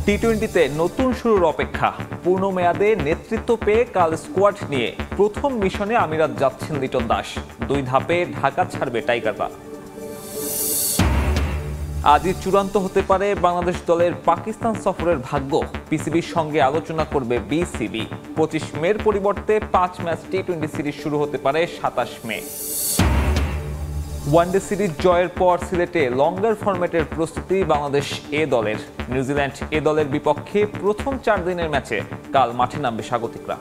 টি-20তে নতুন শুরুর অপেক্ষা। পূর্ণ মেয়াদে নেতৃত্ব পেয়ে কাল স্কোয়াড নিয়ে প্রথম মিশনে আমিরাত যাচ্ছেন লিটন দাস। 2 ধাপে ঢাকা ছাড়বে টাইগাররা। আজই চূড়ান্ত হতে পারে বাংলাদেশ দলের পাকিস্তান সফরের ভাগ্য। পিসিবির সঙ্গে আলোচনা করবে বিসিবি। 25 মের পরিবর্তে 5 ম্যাচ টি-20 সিরিজ শুরু হতে পারে 27 মে। ওয়ানডে সিরিজ জয়ের পর সিলেটে লঙ্গার ফরম্যাটের প্রস্তুতি বাংলাদেশ এ দলের। নিউজিল্যান্ড এ দলের বিপক্ষে প্রথম 4 দিনের ম্যাচে কাল মাঠে নামবে স্বাগতিকরা।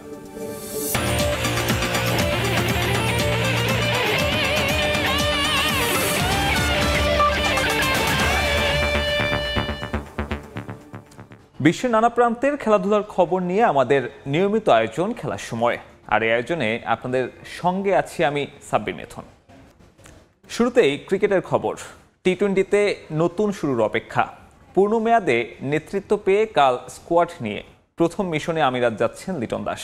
বিশ্বের নানা প্রান্তের খেলাধুলার খবর নিয়ে আমাদের নিয়মিত আয়োজন খেলার সময়। আর এই আয়োজনে আপনাদের সঙ্গে আছি আমি সাব্বির মিথুন। শুরুতেই ক্রিকেটের খবর। টি-20তে নতুন শুরুর অপেক্ষা। পূর্ণ মেয়াদে নেতৃত্ব পেয়ে কাল স্কোয়াড নিয়ে প্রথম মিশনে আমিরাত যাচ্ছেন লিটন দাস।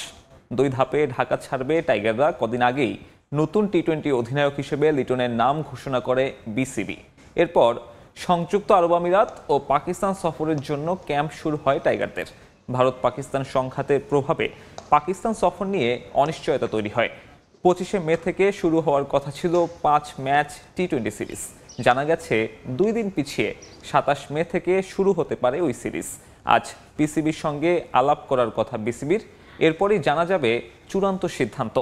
2 ধাপে ঢাকা ছাড়বে টাইগাররা। কদিন আগেই নতুন টি-20 অধিনায়ক হিসেবে লিটনের নাম ঘোষণা করে বিসিবি। এরপর সংযুক্ত আরব আমিরাত ও পাকিস্তান সফরের জন্য ক্যাম্প শুরু হয় টাইগারদের। ভারত পাকিস্তান সংঘাতের প্রভাবে পাকিস্তান সফর নিয়ে অনিশ্চয়তা তৈরি হয়। 25 মে থেকে শুরু হওয়ার কথা ছিল 5 ম্যাচ টি-20 সিরিজ। জানা গেছে 2 দিন পিছিয়ে 27 মে থেকে শুরু হতে পারে ওই সিরিজ। আজ পিসিবির সঙ্গে আলাপ করার কথা বিসিবির। এরপরই জানা যাবে চূড়ান্ত সিদ্ধান্ত।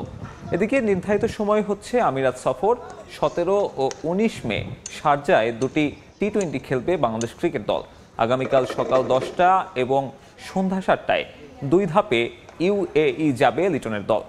এদিকে নির্ধারিত সময় হচ্ছে আমিরাত সফর। 17 ও 19 মে শারজায় 2টি টি-20 খেলবে বাংলাদেশ ক্রিকেট দল। আগামীকাল সকাল 10টা এবং সন্ধ্যা 7টায় 2 ধাপে ইউএই যাবে লিটনের দল।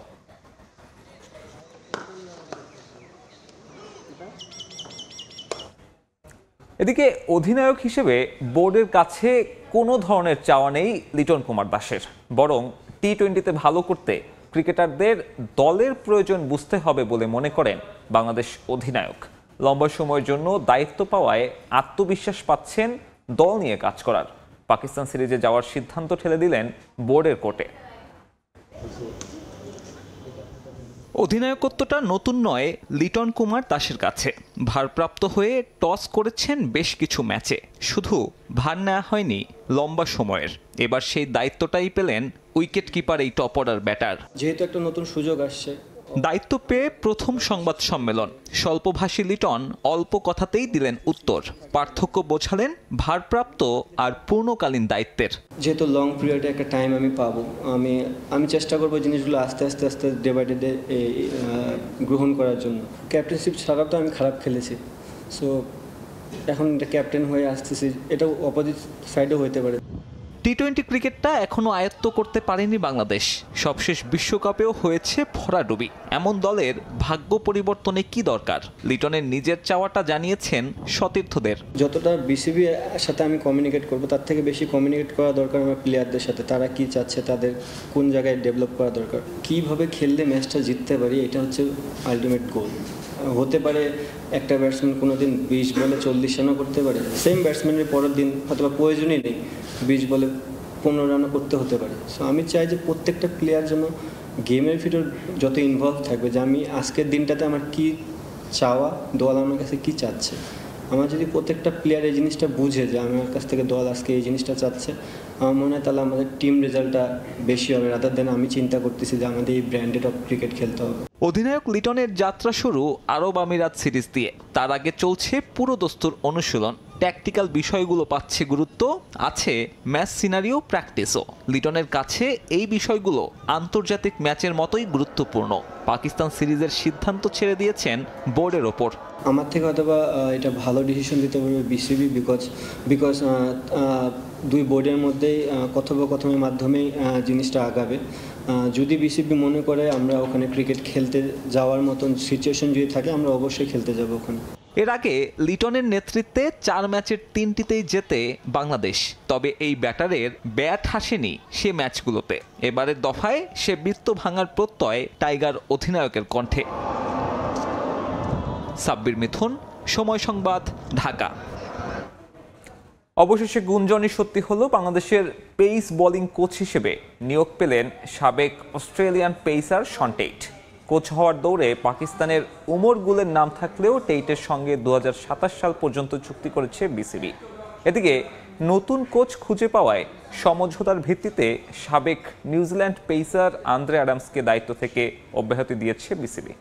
এদিকে অধিনায়ক হিসেবে বোর্ডের কাছে কোনো ধরনের চাওয়া নেই লিটন কুমার দাসের। বরং টি-20তে ভালো করতে ক্রিকেটারদের দলের প্রয়োজন বুঝতে হবে বলে মনে করেন বাংলাদেশ অধিনায়ক। লম্বা সময়ের জন্য দায়িত্ব পাওয়ায় আত্মবিশ্বাস পাচ্ছেন দল নিয়ে কাজ করার। পাকিস্তান সিরিজে যাওয়ার সিদ্ধান্ত ঠেলে দিলেন বোর্ডের কোর্টে। অধিনায়কত্বটা নতুন নয় লিটন কুমার দাসের কাছে। ভারপ্রাপ্ত হয়ে টস করেছেন বেশ কিছু ম্যাচে, শুধু ভার নেওয়া হয়নি লম্বা সময়ের। এবার সেই দায়িত্বটাই পেলেন উইকেট কিপার এই টপ অর্ডার ব্যাটার। যেহেতু একটা নতুন সুযোগ আসছে, দায়িত্ব পেয়ে প্রথম সংবাদ সম্মেলন। স্বল্পভাষী লিটন অল্প কথাতেই দিলেন উত্তর। পার্থক্য বোঝালেন ভারপ্রাপ্ত আর পূর্ণকালীন দায়িত্বের। যেহেতু লং পিরিয়ডে একটা টাইম আমি পাবো, আমি চেষ্টা করবো জিনিসগুলো আস্তে আস্তে ডে বাই ডে গ্রহণ করার জন্য। ক্যাপ্টেনশিপ ছাড়াও তো আমি খারাপ খেলেছি, সো এখন ক্যাপ্টেন হয়ে আসতেছি, এটাও অপোজিট সাইডেও হইতে পারে। টি-20 ক্রিকেটটা এখনো আয়ত্ত করতে পারেনি বাংলাদেশ। সবশেষ বিশ্বকাপেও হয়েছে ভরাডুবি। এমন দলের ভাগ্য পরিবর্তনে কি দরকার? লিটনের নিজের চাওয়াটা জানিয়েছেন সতীর্থদের। যতটা বিসিবির সাথে আমি কমিউনিকেট করব, তার থেকে বেশি কমিউনিকেট করা দরকার আমার প্লেয়ারদের সাথে। তারা কি চাচ্ছে, তাদের কোন জায়গায় ডেভেলপ করা দরকার, কীভাবে খেললে ম্যাচটা জিততে পারি, এটা হচ্ছে আলটিমেট গোল। হতে পারে একটা ব্যাটসম্যান কোনোদিন 20 বলে 40 রানও করতে পারে, সেম ব্যাটসম্যানের পরের দিন হয়তো প্রয়োজনই নেই 20 বলে 15 রানও করতে হতে পারে। সো আমি চাই যে প্রত্যেকটা প্লেয়ার যেন গেমের ভিতর যত ইনভলভ থাকবে, যে আমি আজকের দিনটাতে আমার কি চাওয়া, দল আমার কাছে কি চাচ্ছে। আমার যদি প্রত্যেকটা প্লেয়ার এই জিনিসটা বুঝে যে আমার কাছ থেকে দল আজকে এই জিনিসটা চাচ্ছে, আমার মনে হয় তাহলে আমাদের টিম রেজাল্টটা বেশি হবে, রাদার দেন আমি চিন্তা করতেছি যে আমাদের এই ব্র্যান্ডেড অফ ক্রিকেট খেলতে হবে। অধিনায়ক লিটনের যাত্রা শুরু আরব আমিরাত সিরিজ দিয়ে। তার আগে চলছে পুরো দস্তুর অনুশীলন। ট্যাকটিক্যাল বিষয়গুলো পাচ্ছে গুরুত্ব, আছে ম্যাচ সিনারিও প্র্যাকটিসও। লিটনের কাছে এই বিষয়গুলো আন্তর্জাতিক ম্যাচের মতোই গুরুত্বপূর্ণ। পাকিস্তান সিরিজের সিদ্ধান্ত ছেড়ে দিয়েছেন বোর্ডের ওপর। আমার থেকে হয়তোবা এটা ভালো ডিসিশন দিতে পারবে বিসিবি, বিকজ 2 বোর্ডের মধ্যেই কথোপকথনের মাধ্যমেই জিনিসটা আগাবে। যদি বিসিবি মনে করে আমরা ওখানে ক্রিকেট খেলতে যাওয়ার মতন সিচুয়েশন যদি থাকে, আমরা অবশ্যই খেলতে যাব ওখানে। এর আগে লিটনের নেতৃত্বে 4 ম্যাচের 3টিতেই জেতে বাংলাদেশ। তবে এই ব্যাটারের ব্যাট হাসেনি সে ম্যাচগুলোতে। এবারের দফায় সে বৃত্ত ভাঙার প্রত্যয় টাইগার অধিনায়কের কণ্ঠে। সাব্বির মিথুন, সময় সংবাদ, ঢাকা। অবশেষে গুঞ্জনই সত্যি হলো। বাংলাদেশের পেস বোলিং কোচ হিসেবে নিয়োগ পেলেন সাবেক Australian pacer Shaun Tait. Coach হওয়ার দৌড়ে পাকিস্তানের উমর গুলের নাম থাকলেও টেইটের সঙ্গে 2027 সাল পর্যন্ত চুক্তি করেছে বিসিবি। এদিকে নতুন কোচ খুঁজে পাওয়ায় সমঝোতার ভিত্তিতে সাবেক নিউজিল্যান্ড পেসার আন্দ্রে অ্যাডামসকে দায়িত্ব থেকে অব্যাহতি দিয়েছে বিসিবি।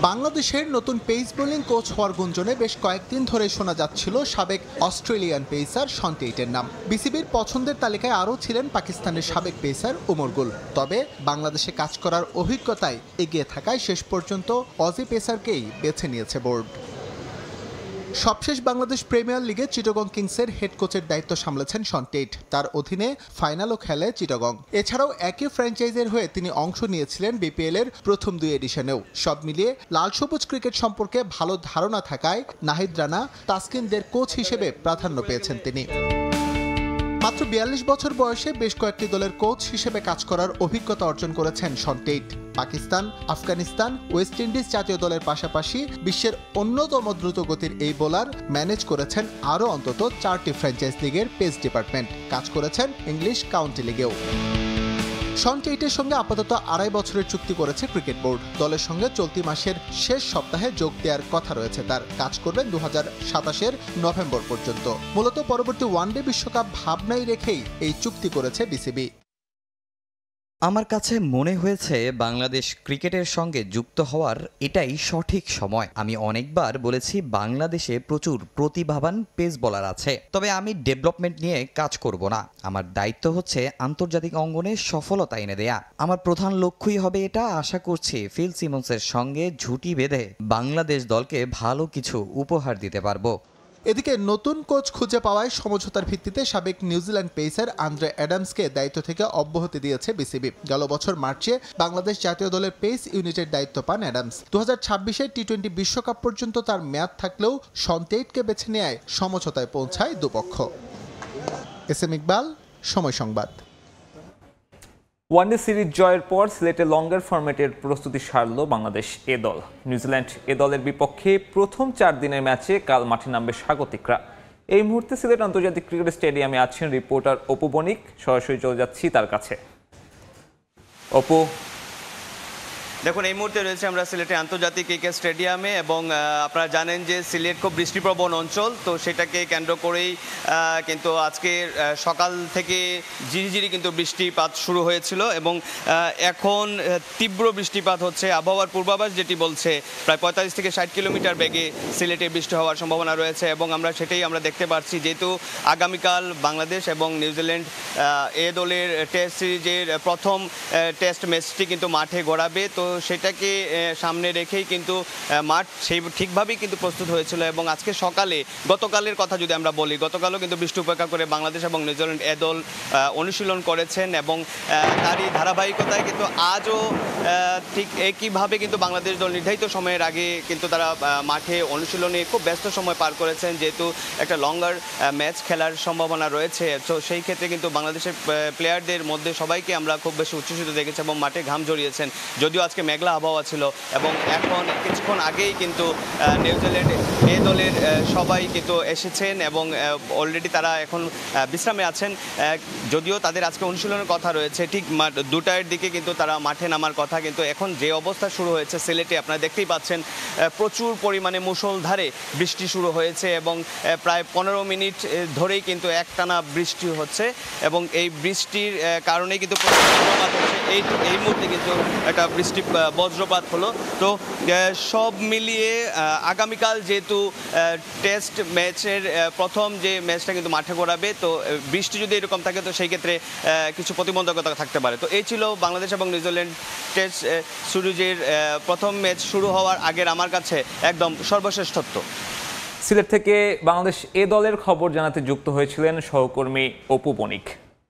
বাংলাদেশের নতুন পেস বোলিং কোচ হওয়ার গুঞ্জনে বেশ কয়েকদিন ধরে শোনা যাচ্ছিল সাবেক অস্ট্রেলিয়ান পেসার শন টেইটের নাম। বিসিবির পছন্দের তালিকায় আরও ছিলেন পাকিস্তানের সাবেক পেসার ওমর গুল। তবে বাংলাদেশে কাজ করার অভিজ্ঞতায় এগিয়ে থাকায় শেষ পর্যন্ত অজি পেসারকেই বেছে নিয়েছে বোর্ড। সবশেষ বাংলাদেশ প্রিমিয়ার লিগে চিটাগং কিংসের হেড কোচের দায়িত্ব সামলেছেন শন টেইট। তার অধীনে ফাইনালও খেলে চিটাগং। এছাড়াও একই ফ্র্যাঞ্চাইজের হয়ে তিনি অংশ নিয়েছিলেন বিপিএল এর প্রথম 2 এডিশনেও। সব মিলিয়ে লাল সবুজ ক্রিকেট সম্পর্কে ভালো ধারণা থাকায় নাহিদ রানা, তাসকিনদের কোচ হিসেবে প্রাধান্য পেয়েছেন তিনি। মাত্র 42 বছর বয়সে বেশ কয়েকটি দলের কোচ হিসেবে কাজ করার অভিজ্ঞতা অর্জন করেছেন Shaun Tait. Pakistan, Afghanistan, West Indies জাতীয় দলের পাশাপাশি বিশ্বের অন্যতম দ্রুতগতির এই বোলার ম্যানেজ করেছেন আরও অন্তত 4টি ফ্র্যাঞ্চাইজ লিগের পেস ডিপার্টমেন্ট। কাজ করেছেন ইংলিশ কাউন্টি লিগেও। শন টেইটের সঙ্গে আপাতত 2.5 বছরের চুক্তি করেছে ক্রিকেট বোর্ড। দলের সঙ্গে চলতি মাসের শেষ সপ্তাহে যোগ দেওয়ার কথা রয়েছে তার। কাজ করবেন 2027-এর নভেম্বর পর্যন্ত। মূলত পরবর্তী ওয়ানডে বিশ্বকাপ ভাবনায় রেখেই এই চুক্তি করেছে বিসিবি। আমার কাছে মনে হয়েছে বাংলাদেশ ক্রিকেটের সঙ্গে যুক্ত হওয়ার এটাই সঠিক সময়। আমি অনেকবার বলেছি বাংলাদেশে প্রচুর প্রতিভাবান পেস বোলার আছে, তবে আমি ডেভেলপমেন্ট নিয়ে কাজ করব না। আমার দায়িত্ব হচ্ছে আন্তর্জাতিক অঙ্গনে সফলতা এনে দেয়া। আমার প্রধান লক্ষ্যই হবে এটা। আশা করছি ফিল সিমন্সের সঙ্গে জুটি বেঁধে বাংলাদেশ দলকে ভালো কিছু উপহার দিতে পারবো। এদিকে নতুন কোচ খুঁজে পাওয়ায় সমঝোতার ভিত্তিতে সাবেক নিউজিল্যান্ড পেসার আন্দ্রে অ্যাডামসকে দায়িত্ব থেকে অব্যাহতি দিয়েছে বিসিবি। গেল বছর মার্চে বাংলাদেশ জাতীয় দলের পেস ইউনিটের দায়িত্ব পান অ্যাডামস। 2026-এর টি-20 বিশ্বকাপ পর্যন্ত তার মেয়াদ থাকলেও শন টেইটকে বেছে নেয় সমঝোতায় পৌঁছায় দুপক্ষ। এস এম ইকবাল, সময় সংবাদ। ওয়ানডে সিরিজ জয়ের পর সিলেটে লঙ্গার ফরম্যাটের প্রস্তুতি সারল বাংলাদেশ এ দল। নিউজিল্যান্ড এ দলের বিপক্ষে প্রথম 4 দিনের ম্যাচে কাল মাঠে নামবে স্বাগতিকরা। এই মুহূর্তে সিলেট আন্তর্জাতিক ক্রিকেট স্টেডিয়ামে আছেন রিপোর্টার অপু বণিক। সরাসরি চলে যাচ্ছি তার কাছে। অপু, দেখুন, এই মুহূর্তে রয়েছে আমরা সিলেটের আন্তর্জাতিক ক্রিকেট স্টেডিয়ামে এবং আপনারা জানেন যে সিলেট খুব বৃষ্টিপ্রবণ অঞ্চল, তো সেটাকে কেন্দ্র করেই কিন্তু আজকে সকাল থেকে ঝিরিঝিরি কিন্তু বৃষ্টিপাত শুরু হয়েছিল এবং এখন তীব্র বৃষ্টিপাত হচ্ছে। আবহাওয়ার পূর্বাভাস যেটি বলছে প্রায় 45 থেকে 60 কিলোমিটার বেগে সিলেটে বৃষ্টি হওয়ার সম্ভাবনা রয়েছে এবং সেটাই আমরা দেখতে পাচ্ছি। যেহেতু আগামীকাল বাংলাদেশ এবং নিউজিল্যান্ড এ দলের টেস্ট সিরিজের প্রথম টেস্ট ম্যাচটি কিন্তু মাঠে গড়াবে, তো সেটাকে সামনে রেখেই কিন্তু মাঠ সেই ঠিকভাবেই কিন্তু প্রস্তুত হয়েছিল এবং আজকে সকালে গতকালের কথা যদি আমরা বলি, গতকালও কিন্তু বৃষ্টি উপেক্ষা করে বাংলাদেশ এবং নিউজিল্যান্ড এ দল অনুশীলন করেছেন এবং তারই ধারাবাহিকতায় কিন্তু আজও ঠিক একইভাবে কিন্তু বাংলাদেশ দল নির্ধারিত সময়ের আগে কিন্তু তারা মাঠে অনুশীলনে খুব ব্যস্ত সময় পার করেছেন, যেহেতু একটা লঙ্গার ম্যাচ খেলার সম্ভাবনা রয়েছে। তো সেই ক্ষেত্রে কিন্তু বাংলাদেশের প্লেয়ারদের মধ্যে সবাইকে আমরা খুব বেশি উচ্ছ্বসিত দেখেছি এবং মাঠে ঘাম ঝরিয়েছেন। যদিও আজকে মেঘলা আবহাওয়া ছিল এবং এখন কিছুক্ষণ আগেই কিন্তু নিউজিল্যান্ড এ দলের সবাই কিন্তু এসেছেন এবং অলরেডি তারা এখন বিশ্রামে আছেন। যদিও তাদের আজকে অনুশীলনের কথা রয়েছে, ঠিক 2টার দিকে কিন্তু তারা মাঠে নামার কথা, কিন্তু এখন যে অবস্থা শুরু হয়েছে সিলেটে আপনারা দেখতেই পাচ্ছেন প্রচুর পরিমাণে মুষলধারে বৃষ্টি শুরু হয়েছে এবং প্রায় 15 মিনিট ধরেই কিন্তু একটানা বৃষ্টি হচ্ছে এবং এই বৃষ্টির কারণেই কিন্তু বজ্রপাত হচ্ছে। এই মুহূর্তে কিন্তু একটা বৃষ্টি বজ্রপাত হলো। তো সব মিলিয়ে আগামীকাল যেহেতু টেস্ট ম্যাচের প্রথম যে ম্যাচটা কিন্তু মাঠে গড়াবে, তো বৃষ্টি যদি এরকম থাকে তো সেই ক্ষেত্রে কিছু প্রতিবন্ধকতা থাকতে পারে। তো এই ছিল বাংলাদেশ এবং নিউজিল্যান্ড টেস্ট সিরিজের প্রথম ম্যাচ শুরু হওয়ার আগের আমার কাছে একদম সর্বশেষ তথ্য। সিলেট থেকে বাংলাদেশ এ দলের খবর জানাতে যুক্ত হয়েছিলেন সহকর্মী অপু বণিক।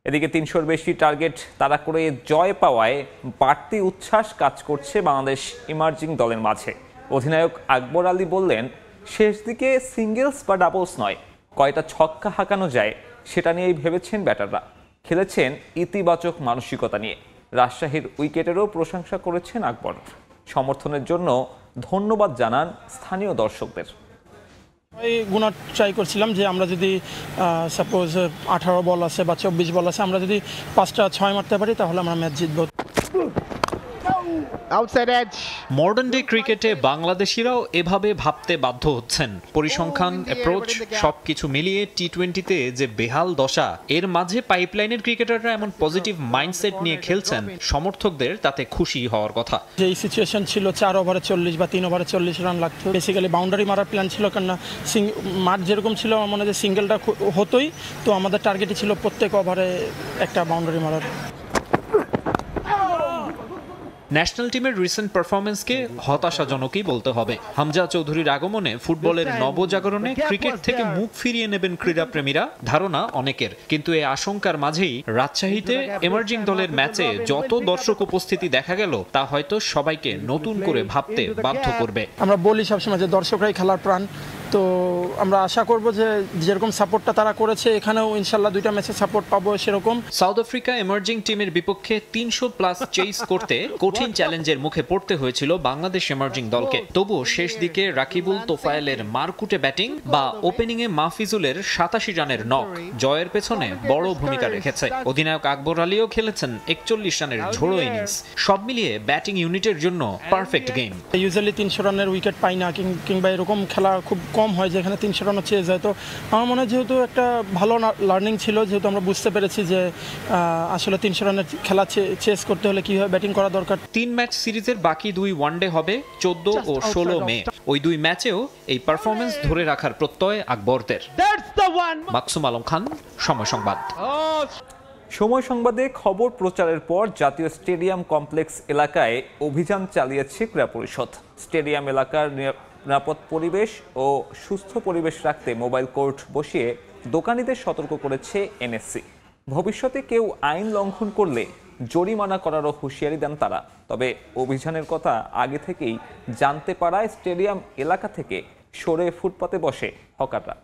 এদিকে 300-র বেশি টার্গেট তাড়া করে জয় পাওয়ায় বাড়তি উচ্ছ্বাস কাজ করছে বাংলাদেশ ইমার্জিং দলের মাঝে। অধিনায়ক আকবর আলী বললেন, শেষ দিকে সিঙ্গেলস বা ডাবলস নয়, কয়টা ছক্কা হাঁকানো যায় সেটা নিয়েই ভেবেছেন ব্যাটাররা। খেলেছেন ইতিবাচক মানসিকতা নিয়ে। রাজশাহীর উইকেটেরও প্রশংসা করেছেন আকবর। সমর্থনের জন্য ধন্যবাদ জানান স্থানীয় দর্শকদের। গুণা ট্রাই করছিলাম যে আমরা যদি সাপোজ 18 বল আছে বা 24 বল আছে, আমরা যদি 5টা 6 মারতে পারি তাহলে আমরা ম্যাচ জিতব। মডার্ন ডে ক্রিকেটে বাংলাদেশিরাও এভাবে ভাবতে বাধ্য হচ্ছেন। পরিসংখ্যান, অ্যাপ্রোচ সবকিছু মিলিয়ে টি-20তে যে বেহাল দশা, এর মাঝে পাইপলাইনের ক্রিকেটাররা এমন পজিটিভ মাইন্ডসেট নিয়ে খেলছেন, সমর্থকদের তাতে খুশি হওয়ার কথা। যে সিচুয়েশন ছিল 4 ওভারে 40 বা 3 ওভারে 40 রান লাগতো, বেসিক্যালি বাউন্ডারি মারার প্ল্যান ছিল, কেননা মাঠ যেরকম ছিল আমার মনে হয় যে সিঙ্গেলটা হতোই, তো আমাদের টার্গেটই ছিল প্রত্যেক ওভারে একটা বাউন্ডারি মারার। ন্যাশনাল টিমের রিসেন্ট পারফরমেন্সকে হতাশাজনকই বলতে হবে। হামজা চৌধুরীর আগমনে ফুটবলের নবজাগরণে ক্রিকেট থেকে মুখ ফিরিয়ে নেবেন ক্রীড়াপ্রেমীরা ধারণা অনেকের, কিন্তু এই আশঙ্কার মাঝেই রাজশাহীতে এমার্জিং দলের ম্যাচে যত দর্শক উপস্থিতি দেখা গেল তা হয়তো সবাইকে নতুন করে ভাবতে বাধ্য করবে। আমরা বলি সবসময় যে দর্শকরাই খেলার প্রাণ, তো আমরা আশা করব যে যেরকম সাপোর্টটা তারা করেছে এখানেও ইনশাল্লাহ 2টা ম্যাচে সাপোর্ট পাবো সেরকম। সাউথ আফ্রিকা এমার্জিং টিমের বিপক্ষে 300+ চেস করতে কঠিন চ্যালেঞ্জের মুখে পড়তে হয়েছিল বাংলাদেশ এমার্জিং দলকে। তবুও শেষ দিকে রাকিবুল তোফায়েলের মারকুটে ব্যাটিং বা ওপেনিংয়ে মাহফিজুলের 87 রানের নক জয়ের পেছনে বড় ভূমিকা রেখেছে। অধিনায়ক আকবর আলীও খেলেছেন 41 রানের ঝোড়ো ইনিংস। সব মিলিয়ে ব্যাটিং ইউনিটের জন্য পারফেক্ট গেম। ইউজুয়ালি 300 রানের উইকেট পাই না, কিংবা এরকম খেলা খুব কম হয় যেখানে 300 রানও চেয়ে যায়। তো আমার মনে হয় যেহেতু একটা ভালো লার্নিং ছিল, যেহেতু আমরা বুঝতে পেরেছি যে আসলে 300 রানের খেলা চেস করতে হলে কীভাবে ব্যাটিং করা দরকার। 3 ম্যাচ সিরিজের বাকি 2 ওয়ানডে হবে 14 ও 16 মে। ওই 2 ম্যাচেও এই পারফরমেন্স ধরে রাখার প্রত্যয় আকবরদের। মাকসুম আলম খান, সময় সংবাদ। সময় সংবাদে খবর প্রচারের পর জাতীয় স্টেডিয়াম কমপ্লেক্স এলাকায় অভিযান চালিয়েছে ক্রীড়া পরিষদ। স্টেডিয়াম এলাকার নিরাপদ পরিবেশ ও সুস্থ পরিবেশ রাখতে মোবাইল কোর্ট বসিয়ে দোকানীদের সতর্ক করেছে এনএসসি। ভবিষ্যতে কেউ আইন লঙ্ঘন করলে জরিমানা করারও হুঁশিয়ারি দেন তারা। তবে অভিযানের কথা আগে থেকেই জানতে পারায় স্টেডিয়াম এলাকা থেকে সরে ফুটপাতে বসে হকাররা।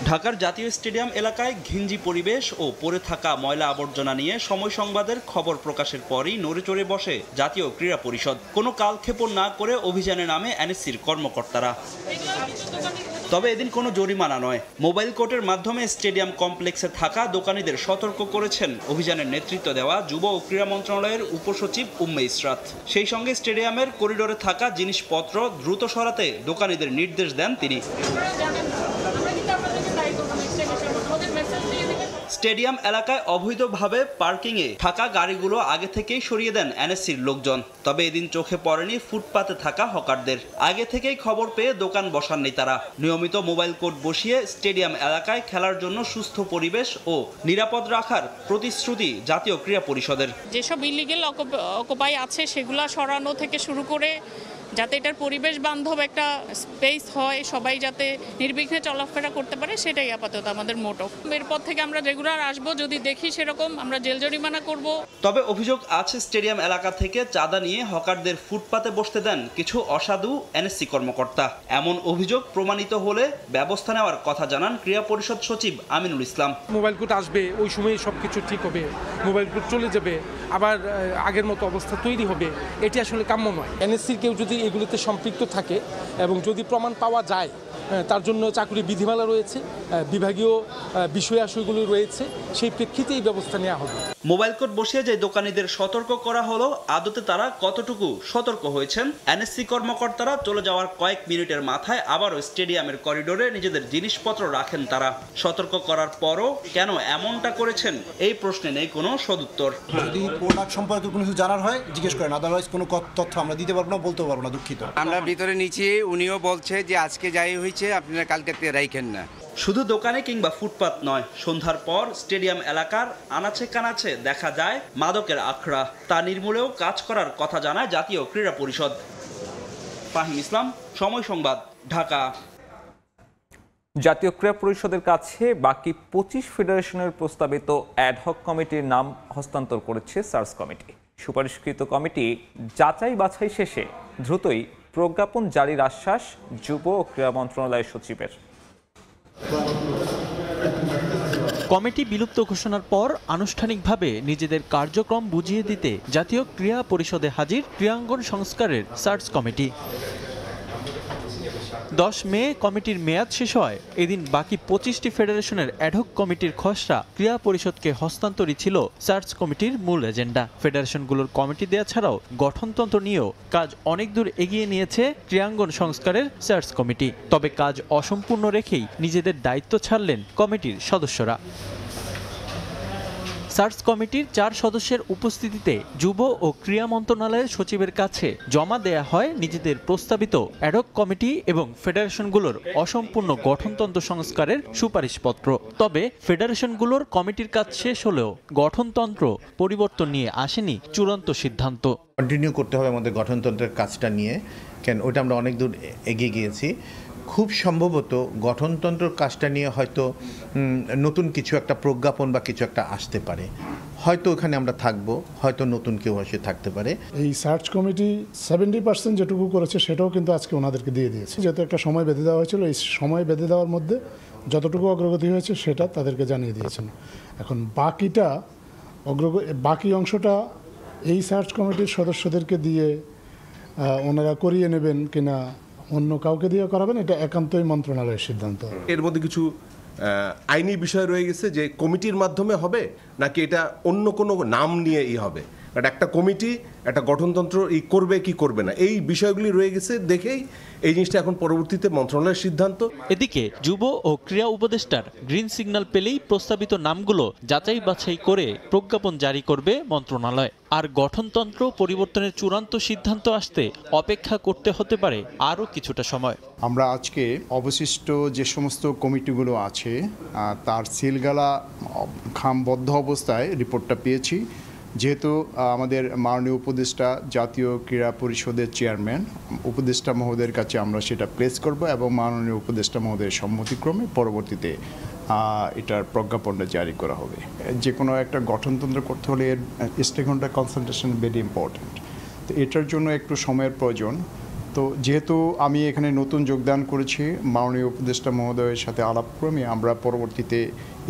ঢাকার জাতীয় স্টেডিয়াম এলাকায় ঘিঞ্জি পরিবেশ ও পড়ে থাকা ময়লা আবর্জনা নিয়ে সময় সংবাদের খবর প্রকাশের পরই নড়েচড়ে বসে জাতীয় ক্রীড়া পরিষদ। কোনো কালক্ষেপণ না করে অভিযানে নামে এনএসসির কর্মকর্তারা। তবে এদিন কোনো জরিমানা নয়, মোবাইল কোর্টের মাধ্যমে স্টেডিয়াম কমপ্লেক্সে থাকা দোকানীদের সতর্ক করেছেন অভিযানের নেতৃত্ব দেওয়া যুব ও ক্রীড়া মন্ত্রণালয়ের উপসচিব উম্মে ইসরাত। সেই সঙ্গে স্টেডিয়ামের করিডোরে থাকা জিনিসপত্র দ্রুত সরাতে দোকানীদের নির্দেশ দেন তিনি। স্টেডিয়াম এলাকায় অবৈধভাবে পার্কিংয়ে থাকা গাড়িগুলো আগে থেকেই সরিয়ে দেন এনএসসির লোকজন। তবে এদিন চোখে পড়েনি ফুটপাতে থাকা হকারদের। আগে থেকেই খবর পেয়ে দোকান বসাননি তারা। নিয়মিত মোবাইল কোর্ট বসিয়ে স্টেডিয়াম এলাকায় খেলার জন্য সুস্থ পরিবেশ ও নিরাপদ রাখার প্রতিশ্রুতি জাতীয় ক্রীড়া পরিষদের। যেসব ইলিগেল অকুপাই আছে সেগুলো সরানো থেকে শুরু করে যাতে এটার পরিবেশ বান্ধব একটা স্পেস হয়, সবাই যাতে নির্বিঘ্নে চলাফেরা করতে পারে, সেটাই আপাতত আমাদের মোটো। এরপর থেকে আমরা রেগুলার আসবো, যদি দেখি সেরকম আমরা জেল জরিমানা করব। তবে অভিযোগ আছে স্টেডিয়াম এলাকা থেকে চাঁদা নিয়ে হকারদের ফুটপাতে বসতে দেন কিছু অসাধু এনএসসি কর্মকর্তা। এমন অভিযোগ প্রমাণিত হলে ব্যবস্থা নেওয়ার কথা জানান ক্রীড়া পরিষদ সচিব আমিনুল ইসলাম। মোবাইল কোর্ট আসবে, ওই সময় সবকিছু ঠিক হবে, মোবাইল কোর্ট চলে যাবে, আবার আগের মতো অবস্থা তৈরি হবে, এটি আসলে কাম্য নয়। এনএসসির কেউ যদি এগুলোতে সম্পৃক্ত থাকে এবং যদি প্রমাণ পাওয়া যায়, তার জন্য চাকরি বিধিমালা রয়েছে, বিভাগীয় বিষয়াশয়গুলো রয়েছে, সেই প্রেক্ষিতে এই ব্যবস্থা নেওয়া হবে। মোবাইল কোর্ট বসিয়ে যে দোকানীদের সতর্ক করা হলো, আদতে তারা কতটুকু সতর্ক হয়েছেন? এনএসসি কর্মকর্তারা চলে যাওয়ার কয়েক মিনিটের মাথায় আবারও স্টেডিয়ামের করিডোরে নিজেদের জিনিসপত্র রাখেন তারা। সতর্ক করার পরও কেন এমনটা করেছেন এই প্রশ্নে নেই কোনো সদুত্তর। যদি প্রোডাক্ট সম্পর্কে কোনো কিছু জানার হয় জিজ্ঞেস করেন, আদারওয়াইজ কোনো তথ্য আমরা দিতে পারবো না, বলতে পারবো না, দুঃখিত। আমরা ভিতরে নিচে, উনিও বলছে যে আজকে যাই হয়েছে আপনারা কালকে রাইখেন না। শুধু দোকানে কিংবা ফুটপাত নয়, সন্ধ্যার পর স্টেডিয়াম এলাকার আনাচে কানাচে দেখা যায় মাদকের আখড়া। তা নির্মূলেও কাজ করার কথা জানায় জাতীয় ক্রীড়া পরিষদ। ফাহিম ইসলাম, সময় সংবাদ, ঢাকা। জাতীয় ক্রীড়া পরিষদের কাছে বাকি 25 ফেডারেশনের প্রস্তাবিত অ্যাডহক কমিটির নাম হস্তান্তর করেছে সার্চ কমিটি। সুপারিশকৃত কমিটি যাচাই বাছাই শেষে দ্রুতই প্রজ্ঞাপন জারির আশ্বাস যুব ও ক্রীড়া মন্ত্রণালয়ের সচিবের। কমিটি বিলুপ্ত ঘোষণার পর আনুষ্ঠানিকভাবে নিজেদের কার্যক্রম বুঝিয়ে দিতে জাতীয় ক্রীড়া পরিষদে হাজির ক্রীড়াঙ্গন সংস্কারের সার্চ কমিটি। 10 মে কমিটির মেয়াদ শেষ হয়। এদিন বাকি 25টি ফেডারেশনের অ্যাডহক কমিটির খসড়া ক্রীড়া পরিষদকে হস্তান্তরই ছিল সার্চ কমিটির মূল এজেন্ডা। ফেডারেশনগুলোর কমিটি দেয়া ছাড়াও গঠনতন্ত্র নিয়েও কাজ অনেক দূর এগিয়ে নিয়েছে ক্রীড়াঙ্গন সংস্কারের সার্চ কমিটি। তবে কাজ অসম্পূর্ণ রেখেই নিজেদের দায়িত্ব ছাড়লেন কমিটির সদস্যরা। সার্চ কমিটির 4 সদস্যের উপস্থিতিতে যুব ও ক্রীড়া মন্ত্রণালয়ের সচিবের কাছে জমা দেয়া হয় নিজেদের প্রস্তাবিত অ্যাডহক কমিটি এবং ফেডারেশনগুলোর অসম্পূর্ণ গঠনতন্ত্র সংস্কারের সুপারিশপত্র। তবে ফেডারেশনগুলোর কমিটির কাজ শেষ হলেও গঠনতন্ত্র পরিবর্তন নিয়ে আসেনি চূড়ান্ত সিদ্ধান্ত। কন্টিনিউ করতে হবে আমাদের গঠনতন্ত্রের কাজটা নিয়ে, কেন ওইটা আমরা অনেক দূর এগিয়ে গিয়েছি। খুব সম্ভবত গঠনতন্ত্রের কাজটা নিয়ে হয়তো নতুন কিছু একটা প্রজ্ঞাপন বা কিছু একটা আসতে পারে, হয়তো ওখানে আমরা থাকবো, হয়তো নতুন কেউ এসে থাকতে পারে। এই সার্চ কমিটি 70% যেটুকু করেছে সেটাও কিন্তু আজকে ওনাদেরকে দিয়ে দিয়েছে, যেহেতু একটা সময় বেঁধে দেওয়া হয়েছিল। এই সময় বেঁধে দেওয়ার মধ্যে যতটুকু অগ্রগতি হয়েছে সেটা তাদেরকে জানিয়ে দিয়েছেন। এখন বাকি অংশটা এই সার্চ কমিটির সদস্যদেরকে দিয়ে ওনারা করিয়ে নেবেন কিনা, অন্য কাউকে দিয়ে করাবেন, এটা একান্তই মন্ত্রণালয়ের সিদ্ধান্ত। এর মধ্যে কিছু আইনি বিষয় রয়ে গেছে যে কমিটির মাধ্যমে হবে নাকি এটা অন্য কোনো নাম নিয়ে হবে। একটা কমিটি একটা গঠনতন্ত্র করবে কি করবে না, এই বিষয়গুলি রয়ে গেছে দেখেই এই জিনিসটা এখন পরবর্তীতে মন্ত্রণালয়ের সিদ্ধান্ত। এদিকে যুব ও ক্রীড়া উপদেষ্টার গ্রিন সিগন্যাল পেলেই প্রস্তাবিত নামগুলো যাচাই বাছাই করে প্রজ্ঞাপন জারি করবে মন্ত্রণালয়। আর গঠনতন্ত্র পরিবর্তনের চূড়ান্ত সিদ্ধান্ত আসতে অপেক্ষা করতে হতে পারে আরও কিছুটা সময়। আমরা আজকে অবশিষ্ট যে সমস্ত কমিটিগুলো আছে তার সিলগালা খামবদ্ধ অবস্থায় রিপোর্টটা পেয়েছি। যেহেতু আমাদের মাননীয় উপদেষ্টা জাতীয় ক্রীড়া পরিষদের চেয়ারম্যান উপদেষ্টা মহোদয়ের কাছে আমরা সেটা প্লেস করব এবং মাননীয় উপদেষ্টা মহোদয়ের সম্মতিক্রমে পরবর্তীতে এটার প্রজ্ঞাপনটা জারি করা হবে। যে কোনো একটা গঠনতন্ত্র করতে হলে এর স্টেকহোল্ডার কনসালটেশন ভেরি ইম্পর্ট্যান্ট, তো এটার জন্য একটু সময়ের প্রয়োজন। তো যেহেতু আমি এখানে নতুন যোগদান করেছি, মাননীয় উপদেষ্টা মহোদয়ের সাথে আলাপক্রমে আমরা পরবর্তীতে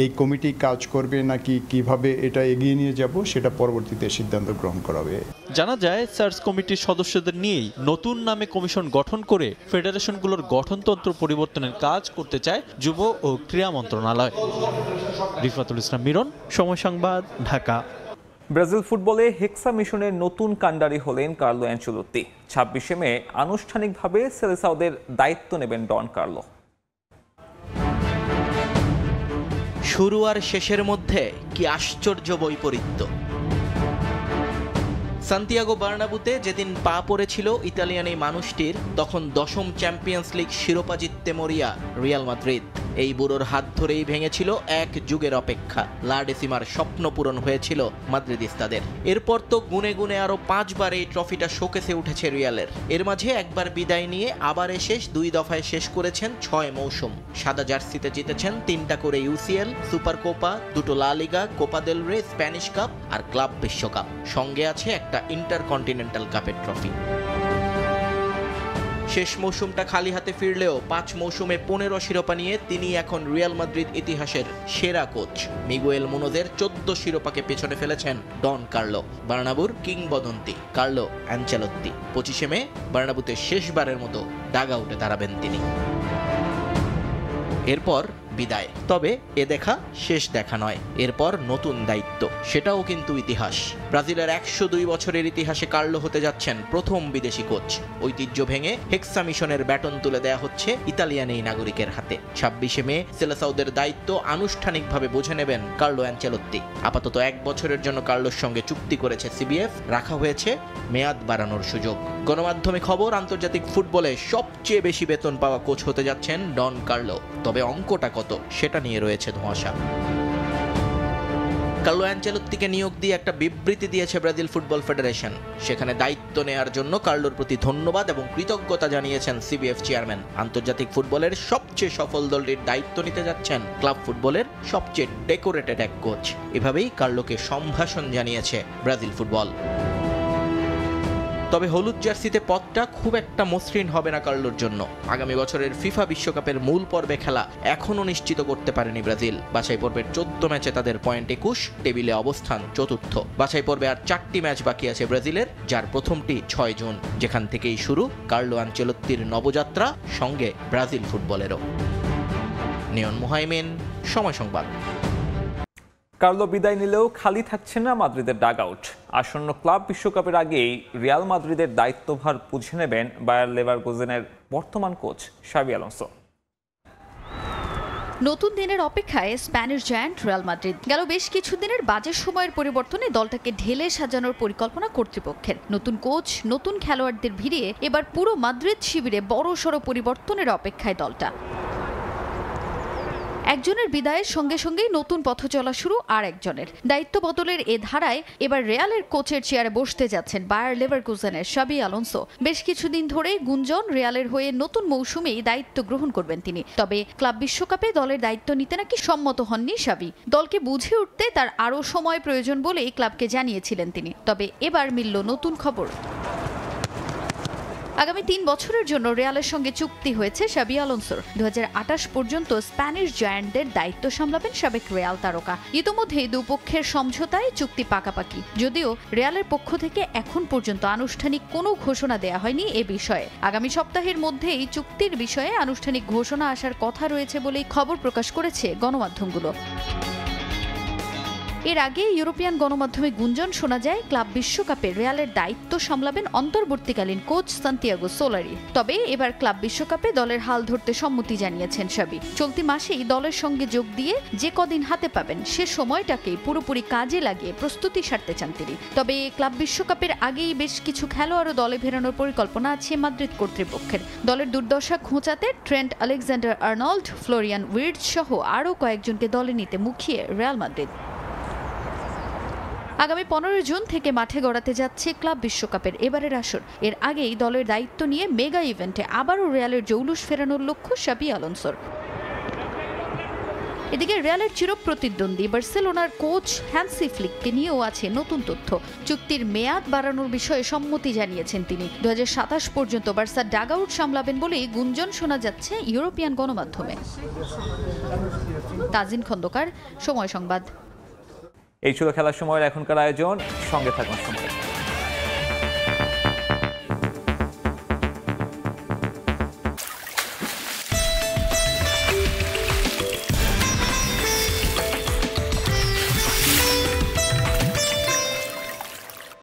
এই কমিটি কাজ করবে নাকি কিভাবে এটা এগিয়ে নিয়ে যাব সেটা পরবর্তীতে সিদ্ধান্ত গ্রহণ করা হবে। জানা যায় সার্চ কমিটির সদস্যদের নিয়েই নতুন নামে কমিশন গঠন করে ফেডারেশনগুলোর গঠনতন্ত্র পরিবর্তনের কাজ করতে চায় যুব ও ক্রীড়া মন্ত্রণালয়। রিফাতুল ইসলাম মিরন, সময় সংবাদ, ঢাকা। ব্রাজিল ফুটবলে হেক্সা মিশনের নতুন কান্ডারি হলেন কার্লো অ্যানচেলোত্তি। 26 মে আনুষ্ঠানিকভাবে সেলেসাওদের দায়িত্ব নেবেন ডন কার্লো। শুরু আর শেষের মধ্যে কি আশ্চর্য বৈপরীত্য। সান্তিয়াগো বার্নাবুতে যেদিন পা পড়েছিল ইতালিয়ান এই মানুষটির, তখন 10ম চ্যাম্পিয়ন্স লিগ শিরোপা জিততে মরিয়া রিয়াল মাদ্রিদ। এই বুড়োর হাত ধরেই ভেঙেছিল এক যুগের অপেক্ষা। লা ডেসিমার স্বপ্ন পূরণ হয়েছিল মাদ্রিদিস্তাদের। এরপর তো গুনে গুনে আরো 5 বার এই ট্রফিটা শোকেসে উঠেছে রিয়ালের। এর মাঝে একবার বিদায় নিয়ে আবার এসে 2 দফায় শেষ করেছেন 6 মৌসুম। সাদা জার্সিতে জিতেছেন 3টা করে ইউসিএল, সুপার কোপা, 2টো লা লিগা, কোপা দেল রে, স্প্যানিশ কাপ আর ক্লাব বিশ্বকাপ। সঙ্গে আছে একটা ইন্টারকন্টিনেন্টাল কাপের ট্রফি। শেষ মৌসুমটা খালি হাতে ফিরলেও 5 মৌসুমে 15 শিরোপা নিয়ে তিনি এখন রিয়াল মাদ্রিদ ইতিহাসের সেরা কোচ। মিগুয়েল মুনোজের 14 শিরোপাকে পেছনে ফেলেছেন ডন কার্লো। বার্নাবুর কিংবদন্তি কার্লো অ্যানচেলোত্তি। 25 মে বার্নাবুতে শেষবারের মতো ডাগআউটে দাঁড়াবেন তিনি। এরপর বিদায়। তবে এ দেখা শেষ দেখা নয়, এরপর নতুন দায়িত্ব, সেটাও কিন্তু ইতিহাস। ব্রাজিলের 102 বছরের ইতিহাসে কার্লো হতে যাচ্ছেন প্রথম বিদেশি কোচ। ঐতিহ্য ভেঙে হেক্সা মিশনের ব্যাটন তুলে দেয়া হচ্ছে ইতালিয়ান এই নাগরিকের হাতে। 26 মে সেলেসাওদের দায়িত্ব আনুষ্ঠানিকভাবে বুঝে নেবেন কার্লো অ্যানচেলোত্তি। আপাতত 1 বছরের জন্য কার্লোর সঙ্গে চুক্তি করেছে সিবিএফ, রাখা হয়েছে মেয়াদ বাড়ানোর সুযোগ। গণমাধ্যমে খবর, আন্তর্জাতিক ফুটবলে সবচেয়ে বেশি বেতন পাওয়া কোচ হতে যাচ্ছেন ডন কার্লো। তবে অঙ্কটা কত সেটা নিয়ে রয়েছে ধোঁয়াশা। কার্লো অ্যানচেলোত্তিকে নিয়োগ দিয়ে একটা বিবৃতি দিয়েছে ব্রাজিল ফুটবল ফেডারেশন। সেখানে দায়িত্ব নেয়ার জন্য কার্লোর প্রতি ধন্যবাদ এবং কৃতজ্ঞতা জানিয়েছেন সিবিএফ চেয়ারম্যান। আন্তর্জাতিক ফুটবলের সবচেয়ে সফল দলটির দায়িত্ব নিতে যাচ্ছেন ক্লাব ফুটবলের সবচেয়ে ডেকোরেটেড এক কোচ। এভাবেই কার্লোকে সম্ভাষণ জানিয়েছে ব্রাজিল ফুটবল। তবে হলুদ জার্সিতে পথটা খুব একটা মসৃণ হবে না কার্লোর জন্য। আগামী বছরের ফিফা বিশ্বকাপের মূল পর্বে খেলা এখনও নিশ্চিত করতে পারেনি ব্রাজিল। বাছাই পর্বের 14 ম্যাচে তাদের পয়েন্ট 21, টেবিলে অবস্থান চতুর্থ। বাছাই পর্বে আর 4টি ম্যাচ বাকি আছে ব্রাজিলের, যার প্রথমটি 6 জুন, যেখান থেকেই শুরু কার্লো আনচেলত্তির নবযাত্রা, সঙ্গে ব্রাজিল ফুটবলেরও। নিয়ন মুহাইমিন, সময় সংবাদ। কার্লো বিদায় নিলেও খালি থাকছে না মাদ্রিদের ডাগ আউট। আসন্ন ক্লাব বিশ্বকাপের আগেই রিয়াল মাদ্রিদের দায়িত্বভার বুঝে নেবেন বায়ার লেভারকুজেনের বর্তমান কোচ শাবি আলোনসো। নতুন দিনের অপেক্ষায় স্প্যানিশ জায়ান্ট রিয়াল মাদ্রিদ। গেল বেশ কিছুদিনের বাজে সময়ের পরিবর্তনে দলটাকে ঢেলে সাজানোর পরিকল্পনা কর্তৃপক্ষের। নতুন কোচ, নতুন খেলোয়াড়দের ভিড়িয়ে এবার পুরো মাদ্রিদ শিবিরে বড়সড় পরিবর্তনের অপেক্ষায় দলটা। একজনের বিদায়ের সঙ্গে সঙ্গেই নতুন পথ চলা শুরু আর একজনের। দায়িত্ব বদলের এ ধারায় এবার রিয়ালের কোচের চেয়ারে বসতে যাচ্ছেন বায়ার লেভারকুজেনের শাবি আলোনসো। বেশ কিছুদিন ধরে গুঞ্জন রিয়ালের হয়ে নতুন মৌসুমেই দায়িত্ব গ্রহণ করবেন তিনি। তবে ক্লাব বিশ্বকাপে দলের দায়িত্ব নিতে নাকি সম্মত হননি শাবি। দলকে বুঝে উঠতে তার আরও সময় প্রয়োজন বলেই ক্লাবকে জানিয়েছিলেন তিনি। তবে এবার মিলল নতুন খবর। আগামী 3 বছরের জন্য রিয়ালের সঙ্গে চুক্তি হয়েছে শাবি আলোনসোর। 2028 পর্যন্ত স্প্যানিশ জায়ান্টদের দায়িত্ব সামলাবেন সাবেক রিয়াল তারকা। ইতোমধ্যেই দুপক্ষের সমঝোতায় চুক্তি পাকাপাকি, যদিও রিয়ালের পক্ষ থেকে এখন পর্যন্ত আনুষ্ঠানিক কোনো ঘোষণা দেয়া হয়নি এ বিষয়ে। আগামী সপ্তাহের মধ্যেই চুক্তির বিষয়ে আনুষ্ঠানিক ঘোষণা আসার কথা রয়েছে বলেই খবর প্রকাশ করেছে গণমাধ্যমগুলো। এর আগে ইউরোপিয়ান গণমাধ্যমে গুঞ্জন শোনা যায় ক্লাব বিশ্বকাপে রিয়ালের দায়িত্ব সামলাবেন অন্তর্বর্তীকালীন কোচ সান্তিয়াগো সোলারি। তবে এবার ক্লাব বিশ্বকাপে দলের হাল ধরতে সম্মতি জানিয়েছেন শাবি। চলতি মাসেই দলের সঙ্গে যোগ দিয়ে যে কদিন হাতে পাবেন সে সময়টাকেই পুরোপুরি কাজে লাগিয়ে প্রস্তুতি সারতে চান তিনি। তবে ক্লাব বিশ্বকাপের আগেই বেশ কিছু খেলোয়াড়ও দলে ফেরানোর পরিকল্পনা আছে মাদ্রিদ কর্তৃপক্ষের। দলের দুর্দশা ঘোচাতে Trent Alexander Arnold, Florian Wirtz সহ আরও কয়েকজনকে দলে নিতে মুখিয়ে রিয়াল মাদ্রিদ। আগামী 15 জুন থেকে মাঠে গড়াতে যাচ্ছে ক্লাব বিশ্বকাপের এবারের আসর। এর আগেই দলের দায়িত্ব নিয়ে মেগা ইভেন্টে আবারও রিয়ালের জৌলুস ফেরানোর লক্ষ্য শাবি আলোনসোর। এদিকে রিয়ালের চিরপ্রতিদ্বন্দ্বী বার্সেলোনার কোচ হ্যান্সি ফ্লিককে নিয়েও আছে নতুন তথ্য। চুক্তির মেয়াদ বাড়ানোর বিষয়ে সম্মতি জানিয়েছেন তিনি। 2027 পর্যন্ত বার্সা ডাগ আউট সামলাবেন বলেই গুঞ্জন শোনা যাচ্ছে ইউরোপিয়ান গণমাধ্যমে। তাজিন খন্দকার, সময় সংবাদ। এই ছিল খেলার সময়ের এখনকার আয়োজন। সঙ্গে থাকুন সময়।